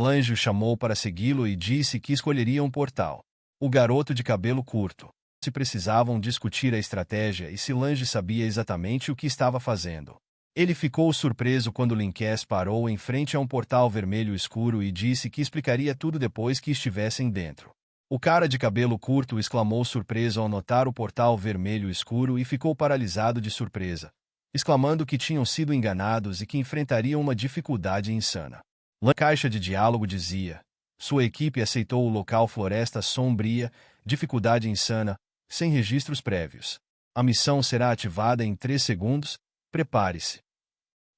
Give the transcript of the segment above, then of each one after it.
Lange o chamou para segui-lo e disse que escolheria um portal. O garoto de cabelo curto. Se precisavam discutir a estratégia e se Lange sabia exatamente o que estava fazendo. Ele ficou surpreso quando Linkes parou em frente a um portal vermelho escuro e disse que explicaria tudo depois que estivessem dentro. O cara de cabelo curto exclamou surpreso ao notar o portal vermelho escuro e ficou paralisado de surpresa, exclamando que tinham sido enganados e que enfrentariam uma dificuldade insana. A caixa de diálogo dizia: sua equipe aceitou o local Floresta Sombria, dificuldade insana, sem registros prévios. A missão será ativada em 3 segundos, prepare-se.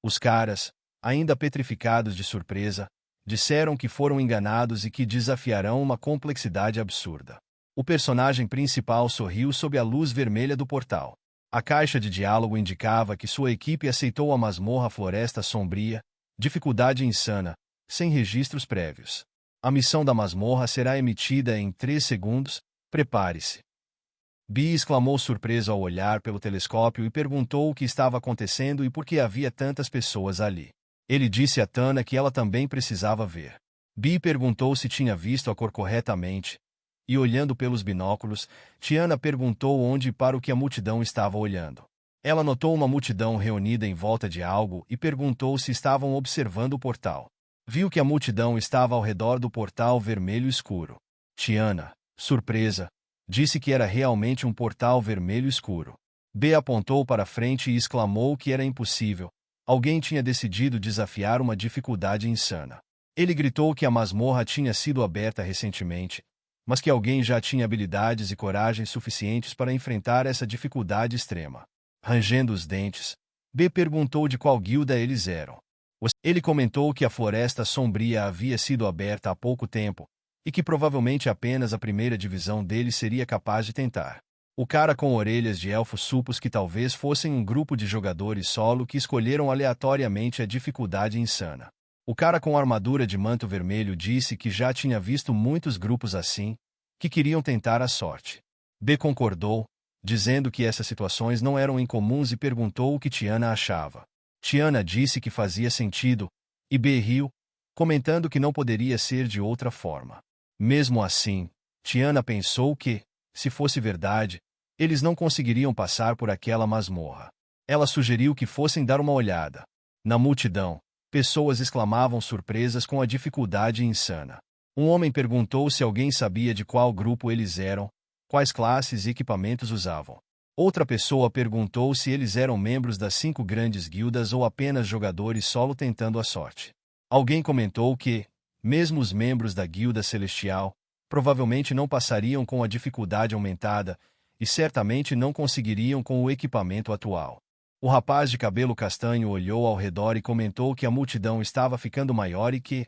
Os caras, ainda petrificados de surpresa, disseram que foram enganados e que desafiarão uma complexidade absurda. O personagem principal sorriu sob a luz vermelha do portal. A caixa de diálogo indicava que sua equipe aceitou a masmorra Floresta Sombria, dificuldade insana, sem registros prévios. A missão da masmorra será emitida em 3 segundos, prepare-se. Bee exclamou surpreso ao olhar pelo telescópio e perguntou o que estava acontecendo e por que havia tantas pessoas ali. Ele disse a Tana que ela também precisava ver. Bee perguntou se tinha visto a cor corretamente, e olhando pelos binóculos, Tiana perguntou onde e para o que a multidão estava olhando. Ela notou uma multidão reunida em volta de algo e perguntou se estavam observando o portal. Viu que a multidão estava ao redor do portal vermelho escuro. Tiana, surpresa, disse que era realmente um portal vermelho escuro. B apontou para frente e exclamou que era impossível. Alguém tinha decidido desafiar uma dificuldade insana. Ele gritou que a masmorra tinha sido aberta recentemente, mas que alguém já tinha habilidades e coragem suficientes para enfrentar essa dificuldade extrema. Rangendo os dentes, B perguntou de qual guilda eles eram. Ele comentou que a Floresta Sombria havia sido aberta há pouco tempo, e que provavelmente apenas a primeira divisão deles seria capaz de tentar. O cara com orelhas de elfo supôs que talvez fossem um grupo de jogadores solo que escolheram aleatoriamente a dificuldade insana. O cara com armadura de manto vermelho disse que já tinha visto muitos grupos assim, que queriam tentar a sorte. B concordou, dizendo que essas situações não eram incomuns e perguntou o que Tiana achava. Tiana disse que fazia sentido, e B riu, comentando que não poderia ser de outra forma. Mesmo assim, Tiana pensou que, se fosse verdade, eles não conseguiriam passar por aquela masmorra. Ela sugeriu que fossem dar uma olhada. Na multidão, pessoas exclamavam surpresas com a dificuldade insana. Um homem perguntou se alguém sabia de qual grupo eles eram, quais classes e equipamentos usavam. Outra pessoa perguntou se eles eram membros das 5 grandes guildas ou apenas jogadores solo tentando a sorte. Alguém comentou que, mesmo os membros da Guilda Celestial, provavelmente não passariam com a dificuldade aumentada e certamente não conseguiriam com o equipamento atual. O rapaz de cabelo castanho olhou ao redor e comentou que a multidão estava ficando maior e que,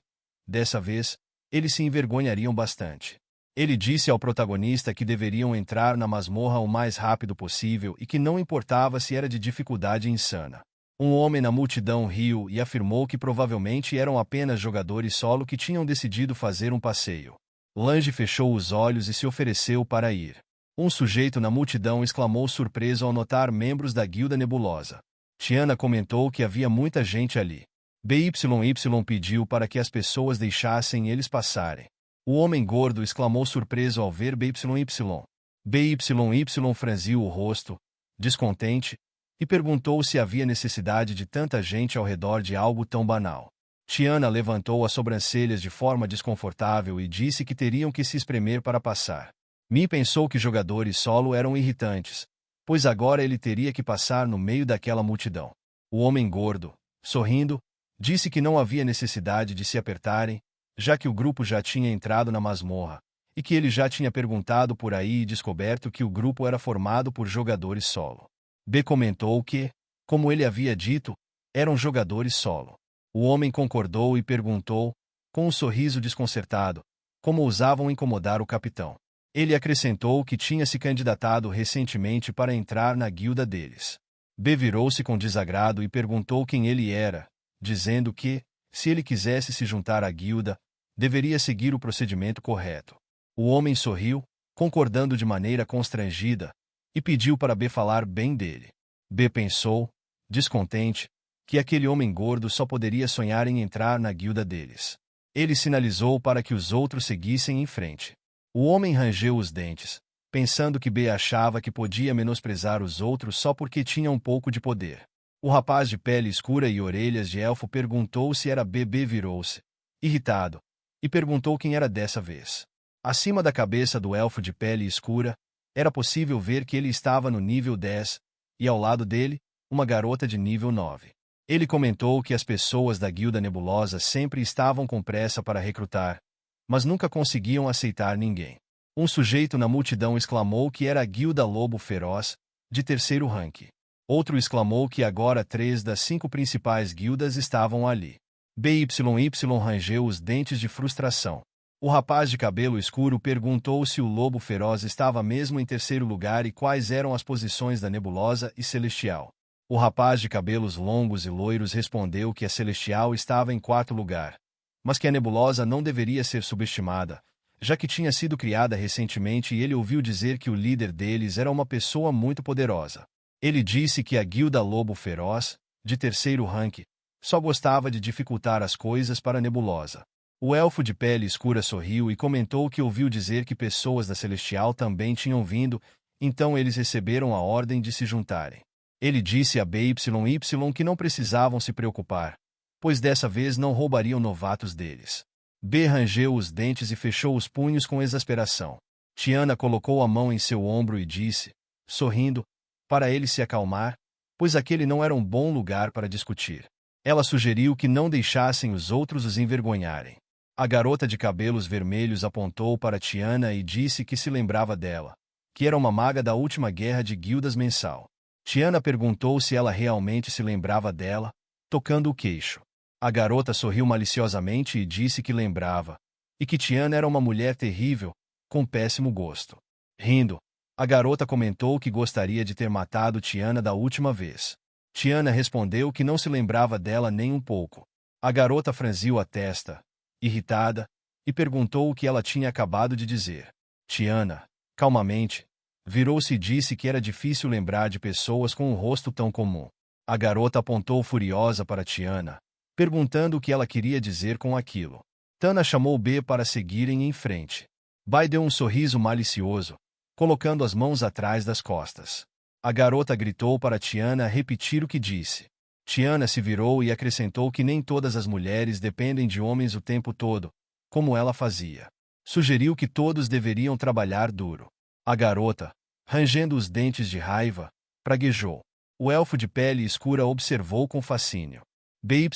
dessa vez, eles se envergonhariam bastante. Ele disse ao protagonista que deveriam entrar na masmorra o mais rápido possível e que não importava se era de dificuldade insana. Um homem na multidão riu e afirmou que provavelmente eram apenas jogadores solo que tinham decidido fazer um passeio. Lange fechou os olhos e se ofereceu para ir. Um sujeito na multidão exclamou surpreso ao notar membros da Guilda Nebulosa. Tiana comentou que havia muita gente ali. BYY pediu para que as pessoas deixassem eles passarem. O homem gordo exclamou surpreso ao ver BYY. BYY franziu o rosto, descontente, e perguntou se havia necessidade de tanta gente ao redor de algo tão banal. Tiana levantou as sobrancelhas de forma desconfortável e disse que teriam que se espremer para passar. Mi pensou que jogadores solo eram irritantes, pois agora ele teria que passar no meio daquela multidão. O homem gordo, sorrindo, disse que não havia necessidade de se apertarem, já que o grupo já tinha entrado na masmorra, e que ele já tinha perguntado por aí e descoberto que o grupo era formado por jogadores solo. B comentou que, como ele havia dito, eram jogadores solo. O homem concordou e perguntou, com um sorriso desconcertado, como ousavam incomodar o capitão. Ele acrescentou que tinha se candidatado recentemente para entrar na guilda deles. B virou-se com desagrado e perguntou quem ele era, dizendo que, se ele quisesse se juntar à guilda, deveria seguir o procedimento correto. O homem sorriu, concordando de maneira constrangida, e pediu para B falar bem dele. B pensou, descontente, que aquele homem gordo só poderia sonhar em entrar na guilda deles. Ele sinalizou para que os outros seguissem em frente. O homem rangeu os dentes, pensando que B achava que podia menosprezar os outros só porque tinha um pouco de poder. O rapaz de pele escura e orelhas de elfo perguntou se era B. B virou-se, irritado, e perguntou quem era dessa vez. Acima da cabeça do elfo de pele escura, era possível ver que ele estava no nível 10, e ao lado dele, uma garota de nível 9. Ele comentou que as pessoas da Guilda Nebulosa sempre estavam com pressa para recrutar, mas nunca conseguiam aceitar ninguém. Um sujeito na multidão exclamou que era a Guilda Lobo Feroz, de terceiro rank. Outro exclamou que agora 3 das 5 principais guildas estavam ali. BYY rangeu os dentes de frustração. O rapaz de cabelo escuro perguntou se o Lobo Feroz estava mesmo em terceiro lugar e quais eram as posições da Nebulosa e Celestial. O rapaz de cabelos longos e loiros respondeu que a Celestial estava em quarto lugar, mas que a Nebulosa não deveria ser subestimada, já que tinha sido criada recentemente, e ele ouviu dizer que o líder deles era uma pessoa muito poderosa. Ele disse que a Guilda Lobo Feroz, de terceiro rank, só gostava de dificultar as coisas para a Nebulosa. O elfo de pele escura sorriu e comentou que ouviu dizer que pessoas da Celestial também tinham vindo, então eles receberam a ordem de se juntarem. Ele disse a BYY que não precisavam se preocupar, pois dessa vez não roubariam novatos deles. B rangeu os dentes e fechou os punhos com exasperação. Tiana colocou a mão em seu ombro e disse, sorrindo, para ele se acalmar, pois aquele não era um bom lugar para discutir. Ela sugeriu que não deixassem os outros os envergonharem. A garota de cabelos vermelhos apontou para Tiana e disse que se lembrava dela, que era uma maga da última guerra de guildas mensal. Tiana perguntou se ela realmente se lembrava dela, tocando o queixo. A garota sorriu maliciosamente e disse que lembrava, e que Tiana era uma mulher terrível, com péssimo gosto. Rindo, a garota comentou que gostaria de ter matado Tiana da última vez. Tiana respondeu que não se lembrava dela nem um pouco. A garota franziu a testa, irritada, e perguntou o que ela tinha acabado de dizer. Tiana, calmamente, virou-se e disse que era difícil lembrar de pessoas com um rosto tão comum. A garota apontou furiosa para Tiana, perguntando o que ela queria dizer com aquilo. Tana chamou B para seguirem em frente. Bai deu um sorriso malicioso, colocando as mãos atrás das costas. A garota gritou para Tiana repetir o que disse. Tiana se virou e acrescentou que nem todas as mulheres dependem de homens o tempo todo, como ela fazia. Sugeriu que todos deveriam trabalhar duro. A garota, rangendo os dentes de raiva, praguejou. O elfo de pele escura observou com fascínio. BYY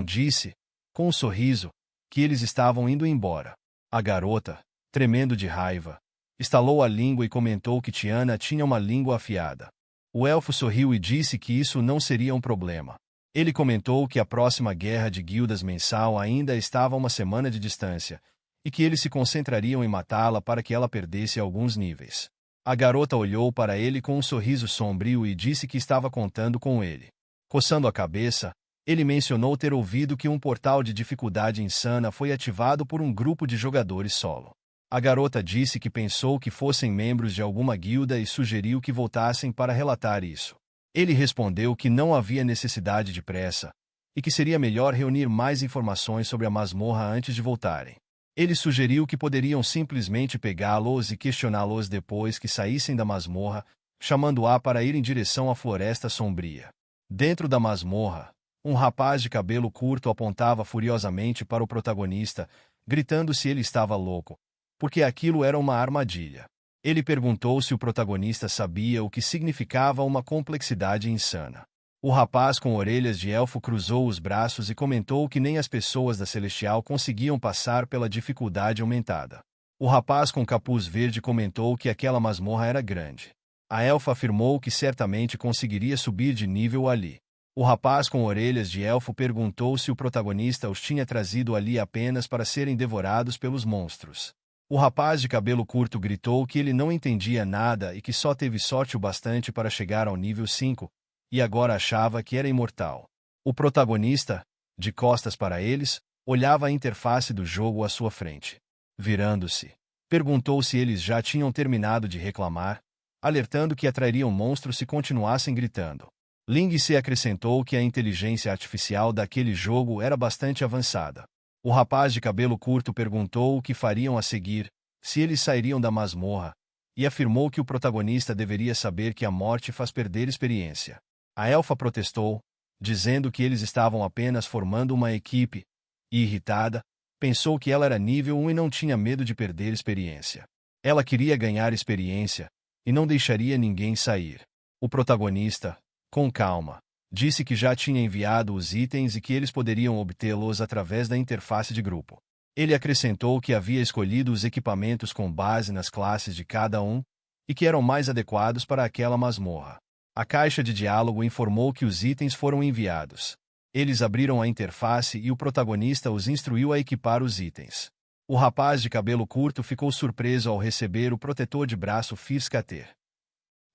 disse, com um sorriso, que eles estavam indo embora. A garota, tremendo de raiva, estalou a língua e comentou que Tiana tinha uma língua afiada. O elfo sorriu e disse que isso não seria um problema. Ele comentou que a próxima guerra de guildas mensal ainda estava a uma semana de distância, e que eles se concentrariam em matá-la para que ela perdesse alguns níveis. A garota olhou para ele com um sorriso sombrio e disse que estava contando com ele. Coçando a cabeça, ele mencionou ter ouvido que um portal de dificuldade insana foi ativado por um grupo de jogadores solo. A garota disse que pensou que fossem membros de alguma guilda e sugeriu que voltassem para relatar isso. Ele respondeu que não havia necessidade de pressa, e que seria melhor reunir mais informações sobre a masmorra antes de voltarem. Ele sugeriu que poderiam simplesmente pegá-los e questioná-los depois que saíssem da masmorra, chamando-a para ir em direção à Floresta Sombria. Dentro da masmorra, um rapaz de cabelo curto apontava furiosamente para o protagonista, gritando se ele estava louco, porque aquilo era uma armadilha. Ele perguntou se o protagonista sabia o que significava uma complexidade insana. O rapaz com orelhas de elfo cruzou os braços e comentou que nem as pessoas da Celestial conseguiam passar pela dificuldade aumentada. O rapaz com capuz verde comentou que aquela masmorra era grande. A elfa afirmou que certamente conseguiria subir de nível ali. O rapaz com orelhas de elfo perguntou se o protagonista os tinha trazido ali apenas para serem devorados pelos monstros. O rapaz de cabelo curto gritou que ele não entendia nada e que só teve sorte o bastante para chegar ao nível 5, e agora achava que era imortal. O protagonista, de costas para eles, olhava a interface do jogo à sua frente. Virando-se, perguntou se eles já tinham terminado de reclamar, alertando que atrairiam monstros se continuassem gritando. Ling se acrescentou que a inteligência artificial daquele jogo era bastante avançada. O rapaz de cabelo curto perguntou o que fariam a seguir, se eles sairiam da masmorra, e afirmou que o protagonista deveria saber que a morte faz perder experiência. A elfa protestou, dizendo que eles estavam apenas formando uma equipe, e irritada, pensou que ela era nível 1 e não tinha medo de perder experiência. Ela queria ganhar experiência, e não deixaria ninguém sair. O protagonista, com calma, disse que já tinha enviado os itens e que eles poderiam obtê-los através da interface de grupo. Ele acrescentou que havia escolhido os equipamentos com base nas classes de cada um, e que eram mais adequados para aquela masmorra. A caixa de diálogo informou que os itens foram enviados. Eles abriram a interface e o protagonista os instruiu a equipar os itens. O rapaz de cabelo curto ficou surpreso ao receber o protetor de braço Fiskater.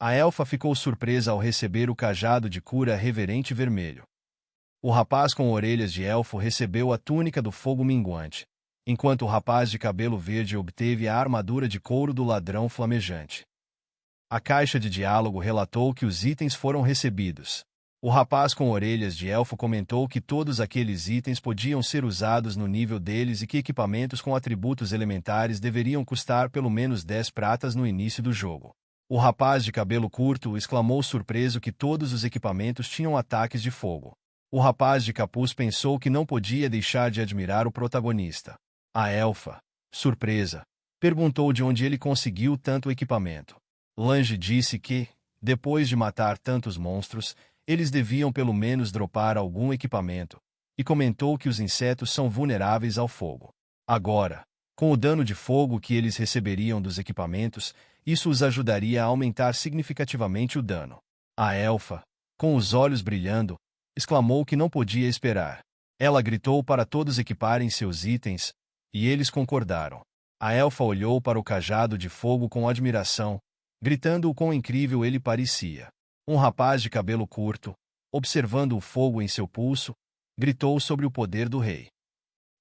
A elfa ficou surpresa ao receber o cajado de cura reverente vermelho. O rapaz com orelhas de elfo recebeu a túnica do fogo minguante, enquanto o rapaz de cabelo verde obteve a armadura de couro do ladrão flamejante. A caixa de diálogo relatou que os itens foram recebidos. O rapaz com orelhas de elfo comentou que todos aqueles itens podiam ser usados no nível deles e que equipamentos com atributos elementares deveriam custar pelo menos 10 pratas no início do jogo. O rapaz de cabelo curto exclamou surpreso que todos os equipamentos tinham ataques de fogo. O rapaz de capuz pensou que não podia deixar de admirar o protagonista. A elfa, surpresa, perguntou de onde ele conseguiu tanto equipamento. Lange disse que, depois de matar tantos monstros, eles deviam pelo menos dropar algum equipamento, e comentou que os insetos são vulneráveis ao fogo. Agora, com o dano de fogo que eles receberiam dos equipamentos, isso os ajudaria a aumentar significativamente o dano. A elfa, com os olhos brilhando, exclamou que não podia esperar. Ela gritou para todos equiparem seus itens, e eles concordaram. A elfa olhou para o cajado de fogo com admiração, gritando o quão incrível ele parecia. Um rapaz de cabelo curto, observando o fogo em seu pulso, gritou sobre o poder do rei.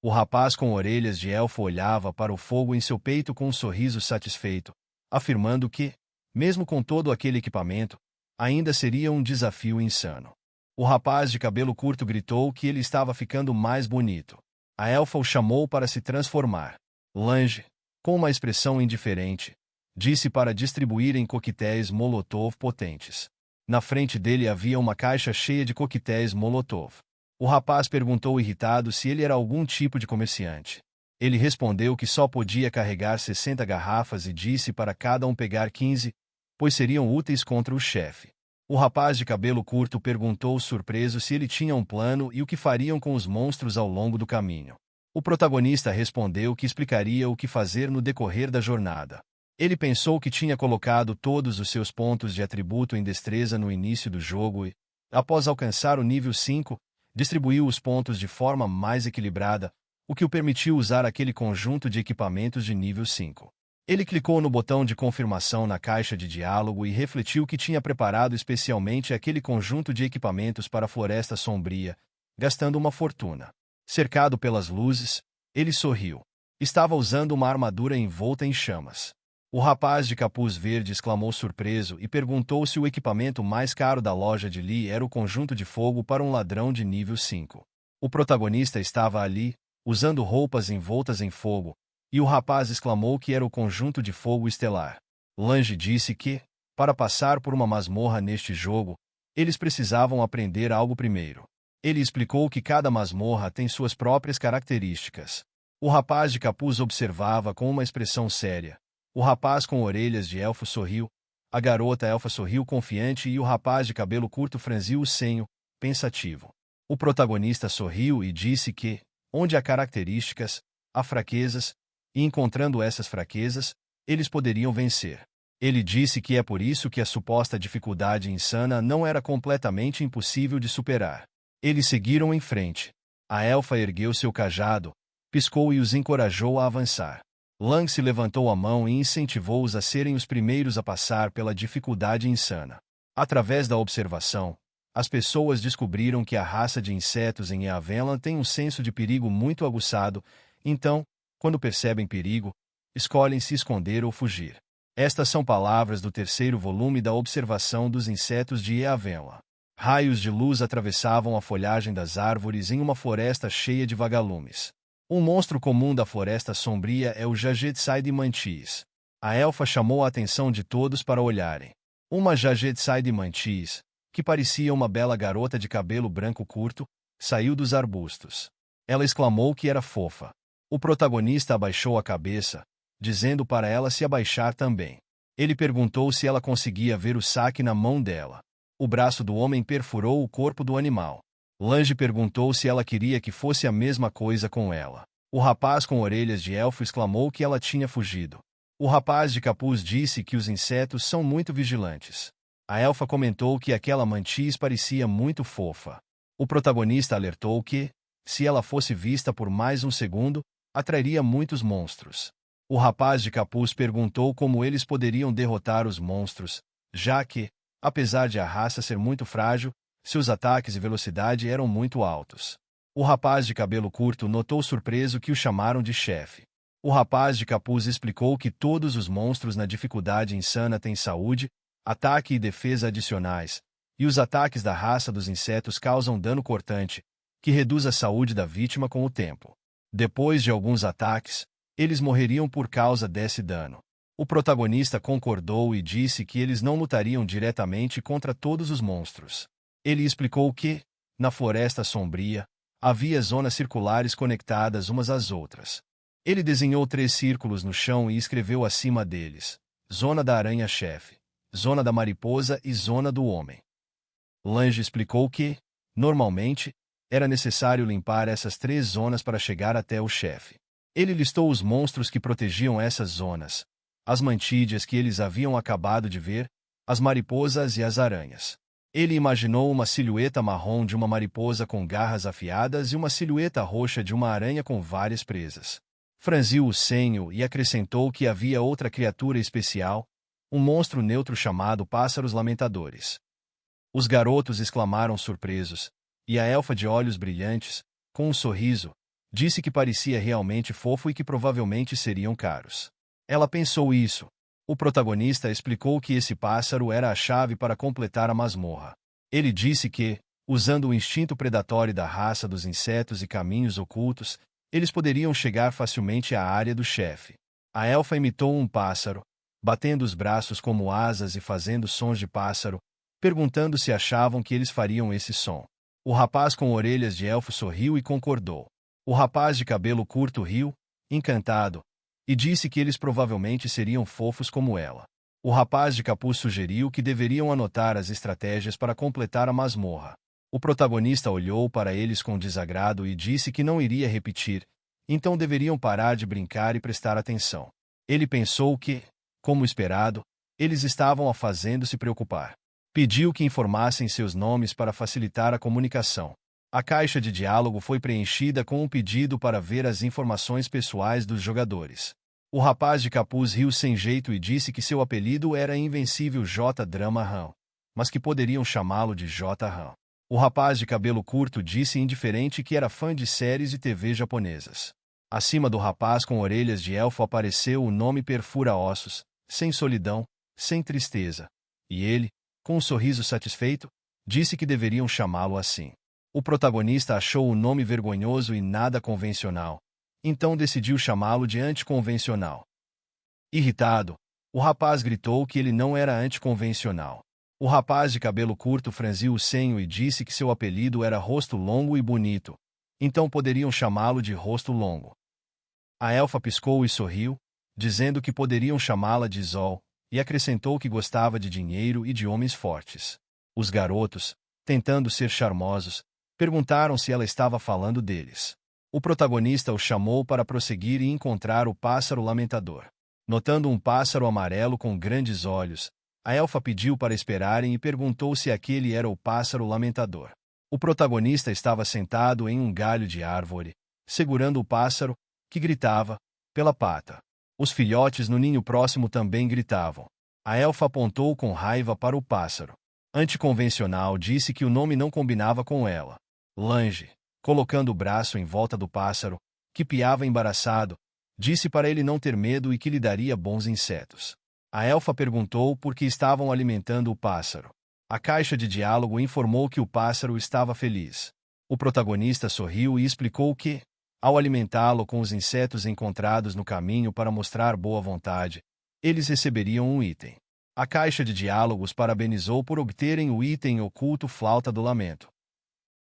O rapaz com orelhas de elfo olhava para o fogo em seu peito com um sorriso satisfeito, afirmando que, mesmo com todo aquele equipamento, ainda seria um desafio insano. O rapaz de cabelo curto gritou que ele estava ficando mais bonito. A elfa o chamou para se transformar. Lange, com uma expressão indiferente, disse para distribuírem coquetéis Molotov potentes. Na frente dele havia uma caixa cheia de coquetéis Molotov. O rapaz perguntou irritado se ele era algum tipo de comerciante. Ele respondeu que só podia carregar 60 garrafas e disse para cada um pegar 15, pois seriam úteis contra o chefe. O rapaz de cabelo curto perguntou surpreso se ele tinha um plano e o que fariam com os monstros ao longo do caminho. O protagonista respondeu que explicaria o que fazer no decorrer da jornada. Ele pensou que tinha colocado todos os seus pontos de atributo em destreza no início do jogo e, após alcançar o nível 5, distribuiu os pontos de forma mais equilibrada, o que o permitiu usar aquele conjunto de equipamentos de nível 5. Ele clicou no botão de confirmação na caixa de diálogo e refletiu que tinha preparado especialmente aquele conjunto de equipamentos para a Floresta Sombria, gastando uma fortuna. Cercado pelas luzes, ele sorriu. Estava usando uma armadura envolta em chamas. O rapaz de capuz verde exclamou surpreso e perguntou se o equipamento mais caro da loja de Lee era o conjunto de fogo para um ladrão de nível 5. O protagonista estava ali, usando roupas envoltas em fogo, e o rapaz exclamou que era o conjunto de fogo estelar. Lange disse que, para passar por uma masmorra neste jogo, eles precisavam aprender algo primeiro. Ele explicou que cada masmorra tem suas próprias características. O rapaz de capuz observava com uma expressão séria. O rapaz com orelhas de elfo sorriu, a garota elfa sorriu confiante e o rapaz de cabelo curto franziu o senho, pensativo. O protagonista sorriu e disse que, onde há características, há fraquezas, e encontrando essas fraquezas, eles poderiam vencer. Ele disse que é por isso que a suposta dificuldade insana não era completamente impossível de superar. Eles seguiram em frente. A elfa ergueu seu cajado, piscou e os encorajou a avançar. Lance levantou a mão e incentivou-os a serem os primeiros a passar pela dificuldade insana. Através da observação, as pessoas descobriram que a raça de insetos em Eavenlan tem um senso de perigo muito aguçado, então, quando percebem perigo, escolhem se esconder ou fugir. Estas são palavras do terceiro volume da Observação dos Insetos de Eavenlan. Raios de luz atravessavam a folhagem das árvores em uma floresta cheia de vagalumes. Um monstro comum da floresta sombria é o Jagetside mantis. A elfa chamou a atenção de todos para olharem. Uma Jagetside mantis, que parecia uma bela garota de cabelo branco curto, saiu dos arbustos. Ela exclamou que era fofa. O protagonista abaixou a cabeça, dizendo para ela se abaixar também. Ele perguntou se ela conseguia ver o saque na mão dela. O braço do homem perfurou o corpo do animal. Lange perguntou se ela queria que fosse a mesma coisa com ela. O rapaz com orelhas de elfo exclamou que ela tinha fugido. O rapaz de capuz disse que os insetos são muito vigilantes. A elfa comentou que aquela mantis parecia muito fofa. O protagonista alertou que, se ela fosse vista por mais um segundo, atrairia muitos monstros. O rapaz de capuz perguntou como eles poderiam derrotar os monstros, já que, apesar de a raça ser muito frágil, seus ataques e velocidade eram muito altos. O rapaz de cabelo curto notou surpreso que o chamaram de chefe. O rapaz de capuz explicou que todos os monstros na dificuldade insana têm saúde, ataque e defesa adicionais, e os ataques da raça dos insetos causam dano cortante, que reduz a saúde da vítima com o tempo. Depois de alguns ataques, eles morreriam por causa desse dano. O protagonista concordou e disse que eles não lutariam diretamente contra todos os monstros. Ele explicou que, na floresta sombria, havia zonas circulares conectadas umas às outras. Ele desenhou 3 círculos no chão e escreveu acima deles: Zona da Aranha-Chefe, Zona da Mariposa e Zona do Homem. Lange explicou que, normalmente, era necessário limpar essas 3 zonas para chegar até o chefe. Ele listou os monstros que protegiam essas zonas, as mantídeas que eles haviam acabado de ver, as mariposas e as aranhas. Ele imaginou uma silhueta marrom de uma mariposa com garras afiadas e uma silhueta roxa de uma aranha com várias presas. Franziu o senho e acrescentou que havia outra criatura especial, um monstro neutro chamado Pássaros Lamentadores. Os garotos exclamaram surpresos, e a elfa de olhos brilhantes, com um sorriso, disse que parecia realmente fofo e que provavelmente seriam caros. Ela pensou isso. O protagonista explicou que esse pássaro era a chave para completar a masmorra. Ele disse que, usando o instinto predatório da raça dos insetos e caminhos ocultos, eles poderiam chegar facilmente à área do chefe. A elfa imitou um pássaro, batendo os braços como asas e fazendo sons de pássaro, perguntando se achavam que eles fariam esse som. O rapaz com orelhas de elfo sorriu e concordou. O rapaz de cabelo curto riu, encantado, e disse que eles provavelmente seriam fofos como ela. O rapaz de capuz sugeriu que deveriam anotar as estratégias para completar a masmorra. O protagonista olhou para eles com desagrado e disse que não iria repetir, então deveriam parar de brincar e prestar atenção. Ele pensou que, como esperado, eles estavam a fazendo-se preocupar. Pediu que informassem seus nomes para facilitar a comunicação. A caixa de diálogo foi preenchida com um pedido para ver as informações pessoais dos jogadores. O rapaz de capuz riu sem jeito e disse que seu apelido era Invencível J. Drama Ram, mas que poderiam chamá-lo de J. Ram. O rapaz de cabelo curto disse indiferente que era fã de séries de TV japonesas. Acima do rapaz com orelhas de elfo apareceu o nome Perfura Ossos, sem solidão, sem tristeza. E ele, com um sorriso satisfeito, disse que deveriam chamá-lo assim. O protagonista achou o nome vergonhoso e nada convencional, então decidiu chamá-lo de anticonvencional. Irritado, o rapaz gritou que ele não era anticonvencional. O rapaz de cabelo curto franziu o senho e disse que seu apelido era Rosto Longo e Bonito, então poderiam chamá-lo de Rosto Longo. A elfa piscou e sorriu, dizendo que poderiam chamá-la de Zol, e acrescentou que gostava de dinheiro e de homens fortes. Os garotos, tentando ser charmosos, perguntaram se ela estava falando deles. O protagonista o chamou para prosseguir e encontrar o pássaro lamentador. Notando um pássaro amarelo com grandes olhos, a elfa pediu para esperarem e perguntou se aquele era o pássaro lamentador. O protagonista estava sentado em um galho de árvore, segurando o pássaro, que gritava, pela pata. Os filhotes no ninho próximo também gritavam. A elfa apontou com raiva para o pássaro. Anticonvencional disse que o nome não combinava com ela. Lange, colocando o braço em volta do pássaro, que piava embaraçado, disse para ele não ter medo e que lhe daria bons insetos. A elfa perguntou por que estavam alimentando o pássaro. A caixa de diálogo informou que o pássaro estava feliz. O protagonista sorriu e explicou que, Ao alimentá-lo com os insetos encontrados no caminho para mostrar boa vontade, eles receberiam um item. A caixa de diálogos parabenizou por obterem o item oculto Flauta do Lamento.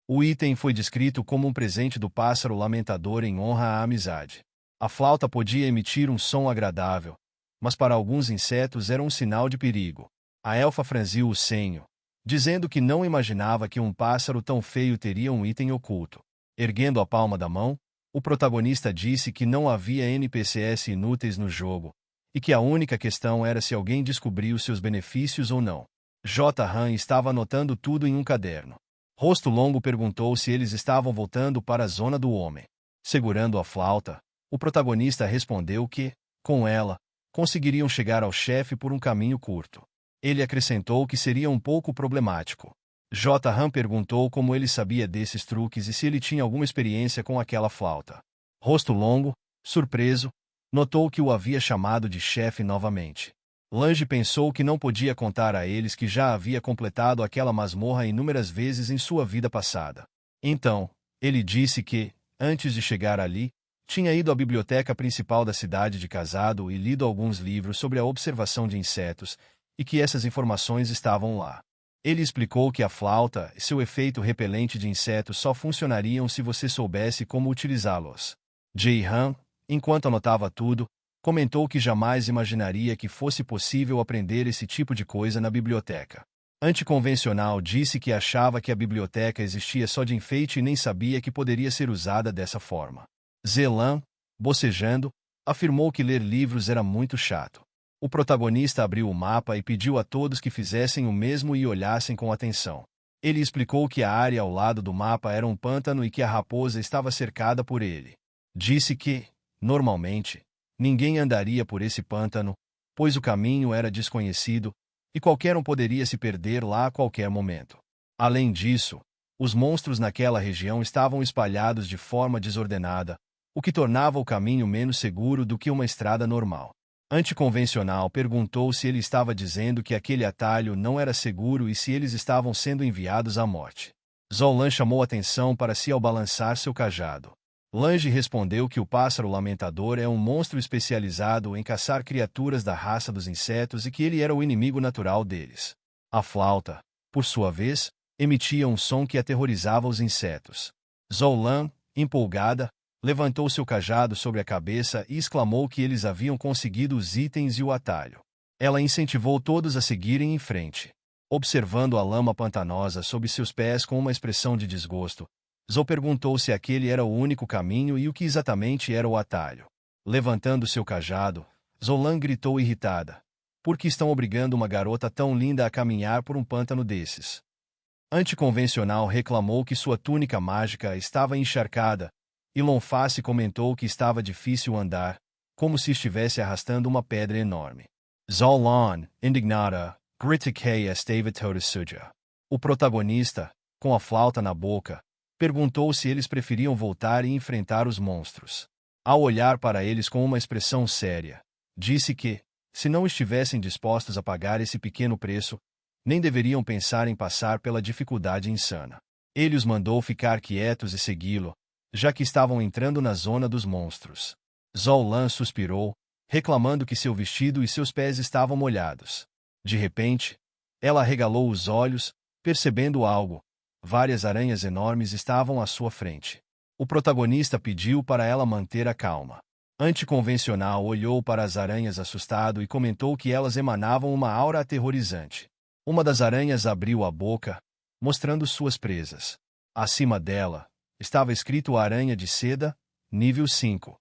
O item foi descrito como um presente do pássaro lamentador em honra à amizade. A flauta podia emitir um som agradável, mas para alguns insetos era um sinal de perigo. A elfa franziu o senho, dizendo que não imaginava que um pássaro tão feio teria um item oculto. Erguendo a palma da mão, o protagonista disse que não havia NPCs inúteis no jogo, e que a única questão era se alguém descobriu seus benefícios ou não. J. Han estava anotando tudo em um caderno. Rosto Longo perguntou se eles estavam voltando para a zona do homem. Segurando a flauta, o protagonista respondeu que, com ela, conseguiriam chegar ao chefe por um caminho curto. Ele acrescentou que seria um pouco problemático. J. Han perguntou como ele sabia desses truques e se ele tinha alguma experiência com aquela flauta. Rosto Longo, surpreso, notou que o havia chamado de chefe novamente. Lange pensou que não podia contar a eles que já havia completado aquela masmorra inúmeras vezes em sua vida passada. Então, ele disse que, antes de chegar ali, tinha ido à biblioteca principal da cidade de Casado e lido alguns livros sobre a observação de insetos, e que essas informações estavam lá. Ele explicou que a flauta e seu efeito repelente de insetos só funcionariam se você soubesse como utilizá-los. Jae Han, enquanto anotava tudo, comentou que jamais imaginaria que fosse possível aprender esse tipo de coisa na biblioteca. Anticonvencional disse que achava que a biblioteca existia só de enfeite e nem sabia que poderia ser usada dessa forma. Zelan, bocejando, afirmou que ler livros era muito chato. O protagonista abriu o mapa e pediu a todos que fizessem o mesmo e olhassem com atenção. Ele explicou que a área ao lado do mapa era um pântano e que a raposa estava cercada por ele. Disse que, normalmente, ninguém andaria por esse pântano, pois o caminho era desconhecido, e qualquer um poderia se perder lá a qualquer momento. Além disso, os monstros naquela região estavam espalhados de forma desordenada, o que tornava o caminho menos seguro do que uma estrada normal. Anticonvencional perguntou se ele estava dizendo que aquele atalho não era seguro e se eles estavam sendo enviados à morte. Zolan chamou atenção para si ao balançar seu cajado. Lange respondeu que o pássaro lamentador é um monstro especializado em caçar criaturas da raça dos insetos e que ele era o inimigo natural deles. A flauta, por sua vez, emitia um som que aterrorizava os insetos. Zolan, empolgada, levantou seu cajado sobre a cabeça e exclamou que eles haviam conseguido os itens e o atalho. Ela incentivou todos a seguirem em frente. Observando a lama pantanosa sob seus pés com uma expressão de desgosto, Zhou perguntou se aquele era o único caminho e o que exatamente era o atalho. Levantando seu cajado, Zolan gritou irritada. Por que estão obrigando uma garota tão linda a caminhar por um pântano desses? Anticonvencional reclamou que sua túnica mágica estava encharcada, e Lonface comentou que estava difícil andar, como se estivesse arrastando uma pedra enorme. Zolan, indignada, critiquei estava toda suja. O protagonista, com a flauta na boca, perguntou se eles preferiam voltar e enfrentar os monstros. Ao olhar para eles com uma expressão séria, disse que, se não estivessem dispostos a pagar esse pequeno preço, nem deveriam pensar em passar pela dificuldade insana. Ele os mandou ficar quietos e segui-lo, já que estavam entrando na zona dos monstros. Zolan suspirou, reclamando que seu vestido e seus pés estavam molhados. De repente, ela arregalou os olhos, percebendo algo. Várias aranhas enormes estavam à sua frente. O protagonista pediu para ela manter a calma. Anticonvencional olhou para as aranhas assustado e comentou que elas emanavam uma aura aterrorizante. Uma das aranhas abriu a boca, mostrando suas presas. Acima dela, estava escrito Aranha de Seda, nível 5.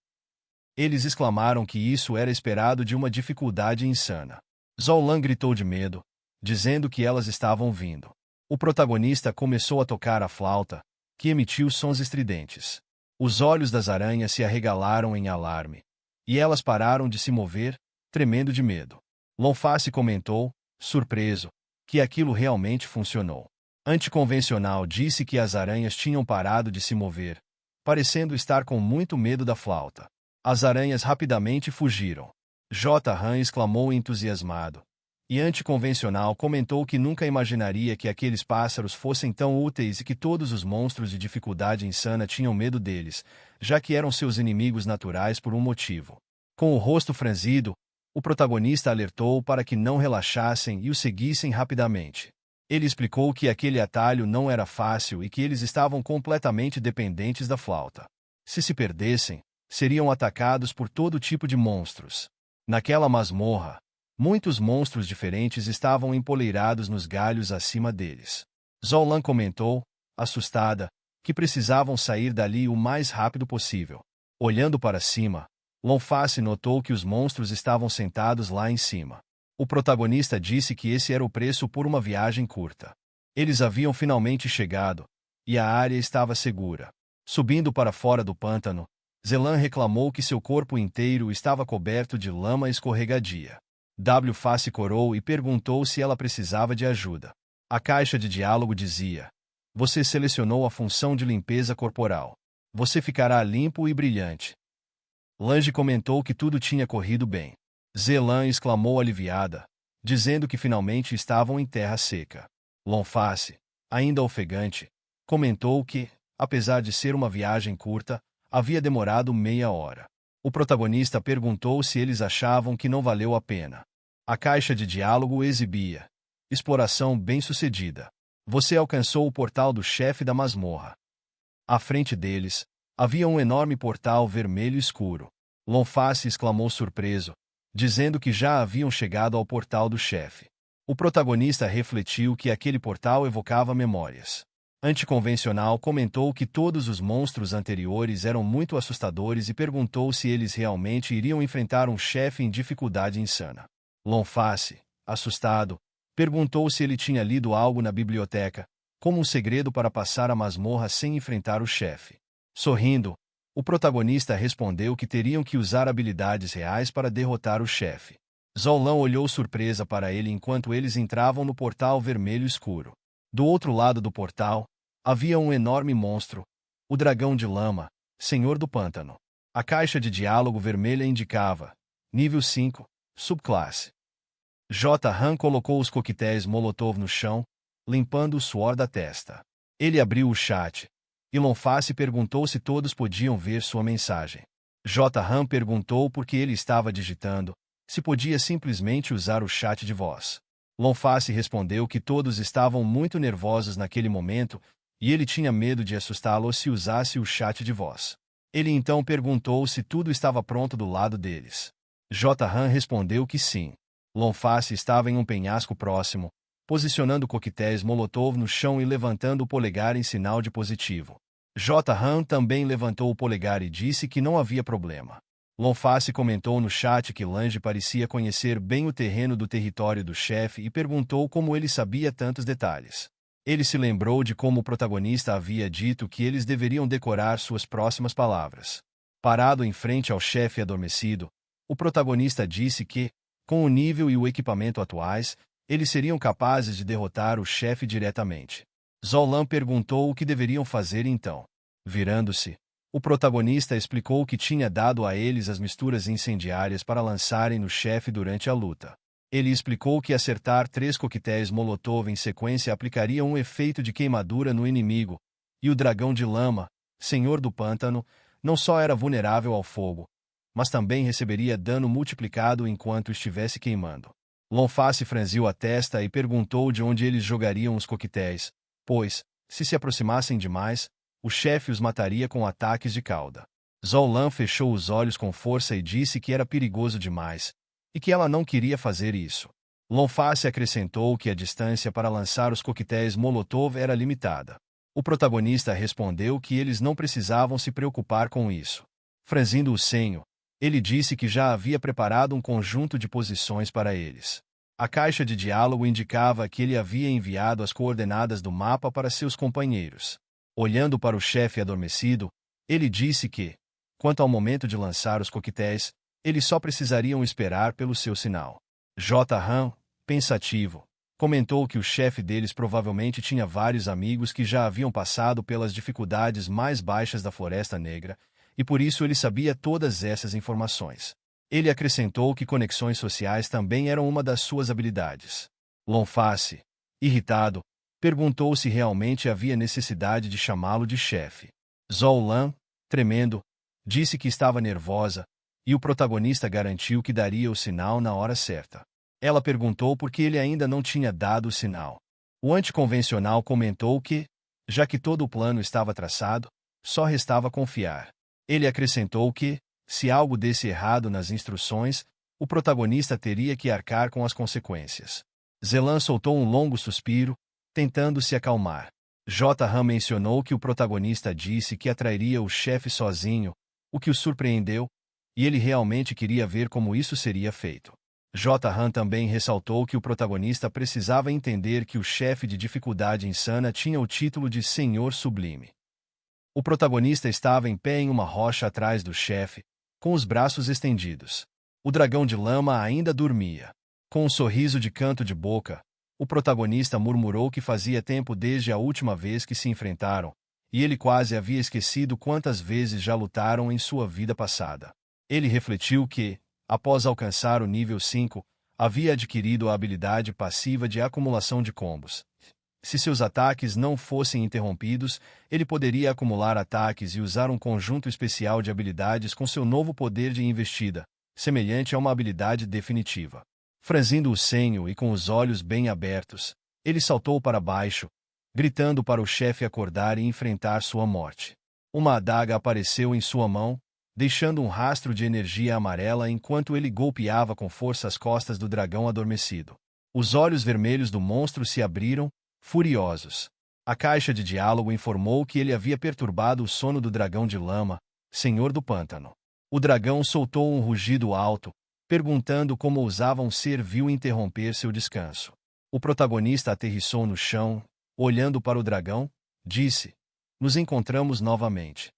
Eles exclamaram que isso era esperado de uma dificuldade insana. Zolan gritou de medo, dizendo que elas estavam vindo. O protagonista começou a tocar a flauta, que emitiu sons estridentes. Os olhos das aranhas se arregalaram em alarme, e elas pararam de se mover, tremendo de medo. Lonface comentou, surpreso, que aquilo realmente funcionou. Anticonvencional disse que as aranhas tinham parado de se mover, parecendo estar com muito medo da flauta. As aranhas rapidamente fugiram. J. Han exclamou entusiasmado. e anticonvencional comentou que nunca imaginaria que aqueles pássaros fossem tão úteis e que todos os monstros de dificuldade insana tinham medo deles, já que eram seus inimigos naturais por um motivo. Com o rosto franzido, o protagonista alertou para que não relaxassem e o seguissem rapidamente. Ele explicou que aquele atalho não era fácil e que eles estavam completamente dependentes da flauta. Se perdessem, seriam atacados por todo tipo de monstros. Naquela masmorra, muitos monstros diferentes estavam empoleirados nos galhos acima deles. Zolan comentou, assustada, que precisavam sair dali o mais rápido possível. Olhando para cima, Lonface notou que os monstros estavam sentados lá em cima. O protagonista disse que esse era o preço por uma viagem curta. Eles haviam finalmente chegado, e a área estava segura. Subindo para fora do pântano, Zelan reclamou que seu corpo inteiro estava coberto de lama escorregadia. Face corou e perguntou se ela precisava de ajuda. A caixa de diálogo dizia: "Você selecionou a função de limpeza corporal. Você ficará limpo e brilhante." Lange comentou que tudo tinha corrido bem. Zelan exclamou aliviada, dizendo que finalmente estavam em terra seca. Lonface, ainda ofegante, comentou que, apesar de ser uma viagem curta, havia demorado meia hora. O protagonista perguntou se eles achavam que não valeu a pena. A caixa de diálogo exibia: "Exploração bem-sucedida. Você alcançou o portal do chefe da masmorra." À frente deles, havia um enorme portal vermelho escuro. Lonface exclamou surpreso, dizendo que já haviam chegado ao portal do chefe. O protagonista refletiu que aquele portal evocava memórias. Anticonvencional comentou que todos os monstros anteriores eram muito assustadores e perguntou se eles realmente iriam enfrentar um chefe em dificuldade insana. Lonface, assustado, perguntou se ele tinha lido algo na biblioteca, como um segredo para passar a masmorra sem enfrentar o chefe. Sorrindo, o protagonista respondeu que teriam que usar habilidades reais para derrotar o chefe. Zolan olhou surpresa para ele enquanto eles entravam no portal vermelho escuro. Do outro lado do portal, havia um enorme monstro, o dragão de lama, senhor do pântano. A caixa de diálogo vermelha indicava: nível 5, subclasse. Han colocou os coquetéis Molotov no chão, limpando o suor da testa. Ele abriu o chat. E Lonface perguntou se todos podiam ver sua mensagem. Han perguntou por que ele estava digitando, se podia simplesmente usar o chat de voz. Lonface respondeu que todos estavam muito nervosos naquele momento, e ele tinha medo de assustá-los se usasse o chat de voz. Ele então perguntou se tudo estava pronto do lado deles. Han respondeu que sim. Lonface estava em um penhasco próximo, posicionando coquetéis Molotov no chão e levantando o polegar em sinal de positivo. Han também levantou o polegar e disse que não havia problema. Lonface comentou no chat que Lange parecia conhecer bem o terreno do território do chefe e perguntou como ele sabia tantos detalhes. Ele se lembrou de como o protagonista havia dito que eles deveriam decorar suas próximas palavras. Parado em frente ao chefe adormecido, o protagonista disse que, com o nível e o equipamento atuais, eles seriam capazes de derrotar o chefe diretamente. Zolan perguntou o que deveriam fazer então. Virando-se, o protagonista explicou que tinha dado a eles as misturas incendiárias para lançarem no chefe durante a luta. Ele explicou que acertar 3 coquetéis Molotov em sequência aplicaria um efeito de queimadura no inimigo, e o dragão de lama, senhor do pântano, não só era vulnerável ao fogo, mas também receberia dano multiplicado enquanto estivesse queimando. Lonface franziu a testa e perguntou de onde eles jogariam os coquetéis, pois, se aproximassem demais, o chefe os mataria com ataques de cauda. Zolan fechou os olhos com força e disse que era perigoso demais, e que ela não queria fazer isso. Lonface acrescentou que a distância para lançar os coquetéis Molotov era limitada. O protagonista respondeu que eles não precisavam se preocupar com isso. Franzindo o senho, ele disse que já havia preparado um conjunto de posições para eles. A caixa de diálogo indicava que ele havia enviado as coordenadas do mapa para seus companheiros. Olhando para o chefe adormecido, ele disse que, quanto ao momento de lançar os coquetéis, eles só precisariam esperar pelo seu sinal. Han, pensativo, comentou que o chefe deles provavelmente tinha vários amigos que já haviam passado pelas dificuldades mais baixas da Floresta Negra, e por isso ele sabia todas essas informações. Ele acrescentou que conexões sociais também eram uma das suas habilidades. Lonface, irritado, perguntou se realmente havia necessidade de chamá-lo de chefe. Zhou-Lan, tremendo, disse que estava nervosa, e o protagonista garantiu que daria o sinal na hora certa. Ela perguntou por que ele ainda não tinha dado o sinal. O anticonvencional comentou que, já que todo o plano estava traçado, só restava confiar. Ele acrescentou que, se algo desse errado nas instruções, o protagonista teria que arcar com as consequências. Zelan soltou um longo suspiro, tentando se acalmar. J. mencionou que o protagonista disse que atrairia o chefe sozinho, o que o surpreendeu, e ele realmente queria ver como isso seria feito. J. também ressaltou que o protagonista precisava entender que o chefe de dificuldade insana tinha o título de Senhor Sublime. O protagonista estava em pé em uma rocha atrás do chefe, com os braços estendidos. O dragão de lama ainda dormia. Com um sorriso de canto de boca, o protagonista murmurou que fazia tempo desde a última vez que se enfrentaram, e ele quase havia esquecido quantas vezes já lutaram em sua vida passada. Ele refletiu que, após alcançar o nível 5, havia adquirido a habilidade passiva de acumulação de combos. Se seus ataques não fossem interrompidos, ele poderia acumular ataques e usar um conjunto especial de habilidades com seu novo poder de investida, semelhante a uma habilidade definitiva. Franzindo o senho e com os olhos bem abertos, ele saltou para baixo, gritando para o chefe acordar e enfrentar sua morte. Uma adaga apareceu em sua mão, deixando um rastro de energia amarela enquanto ele golpeava com força as costas do dragão adormecido. Os olhos vermelhos do monstro se abriram, furiosos. A caixa de diálogo informou que ele havia perturbado o sono do dragão de lama, senhor do pântano. O dragão soltou um rugido alto, perguntando como ousava um ser vil interromper seu descanso. O protagonista aterrissou no chão, olhando para o dragão, disse: "Nos encontramos novamente."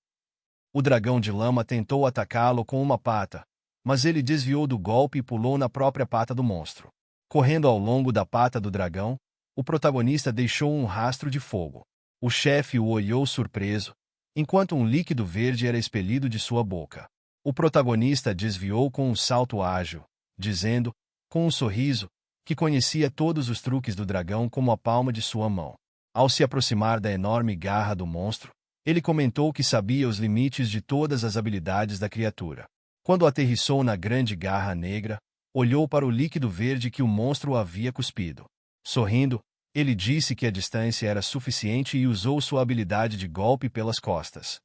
O dragão de lama tentou atacá-lo com uma pata, mas ele desviou do golpe e pulou na própria pata do monstro. Correndo ao longo da pata do dragão, o protagonista deixou um rastro de fogo. O chefe o olhou surpreso, enquanto um líquido verde era expelido de sua boca. O protagonista desviou com um salto ágil, dizendo, com um sorriso, que conhecia todos os truques do dragão como a palma de sua mão. Ao se aproximar da enorme garra do monstro, ele comentou que sabia os limites de todas as habilidades da criatura. Quando aterrissou na grande garra negra, olhou para o líquido verde que o monstro havia cuspido. Sorrindo, ele disse que a distância era suficiente e usou sua habilidade de golpe pelas costas.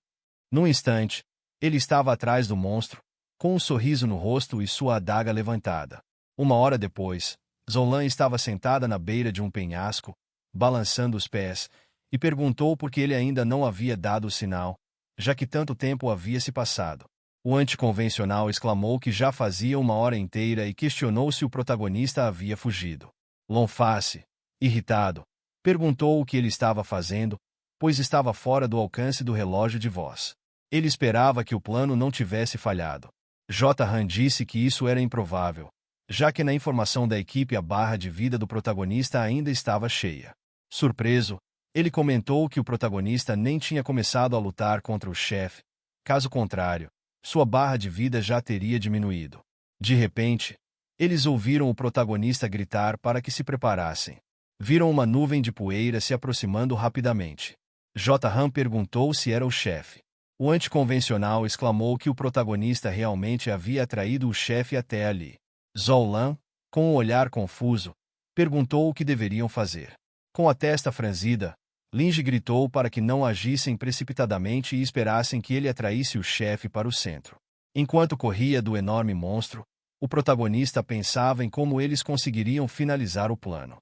Num instante, ele estava atrás do monstro, com um sorriso no rosto e sua adaga levantada. Uma hora depois, Zhou-Lan estava sentada na beira de um penhasco, balançando os pés, e perguntou por que ele ainda não havia dado o sinal, já que tanto tempo havia se passado. O anticonvencional exclamou que já fazia uma hora inteira e questionou se o protagonista havia fugido. Lonface, irritado, perguntou o que ele estava fazendo, pois estava fora do alcance do relógio de voz. Ele esperava que o plano não tivesse falhado. J. disse que isso era improvável, já que na informação da equipe a barra de vida do protagonista ainda estava cheia. Surpreso, ele comentou que o protagonista nem tinha começado a lutar contra o chefe, caso contrário, sua barra de vida já teria diminuído. De repente, eles ouviram o protagonista gritar para que se preparassem. Viram uma nuvem de poeira se aproximando rapidamente. J. perguntou se era o chefe. O anticonvencional exclamou que o protagonista realmente havia atraído o chefe até ali. Zhou-Lan, com um olhar confuso, perguntou o que deveriam fazer. Com a testa franzida, Linge gritou para que não agissem precipitadamente e esperassem que ele atraísse o chefe para o centro. Enquanto corria do enorme monstro, o protagonista pensava em como eles conseguiriam finalizar o plano.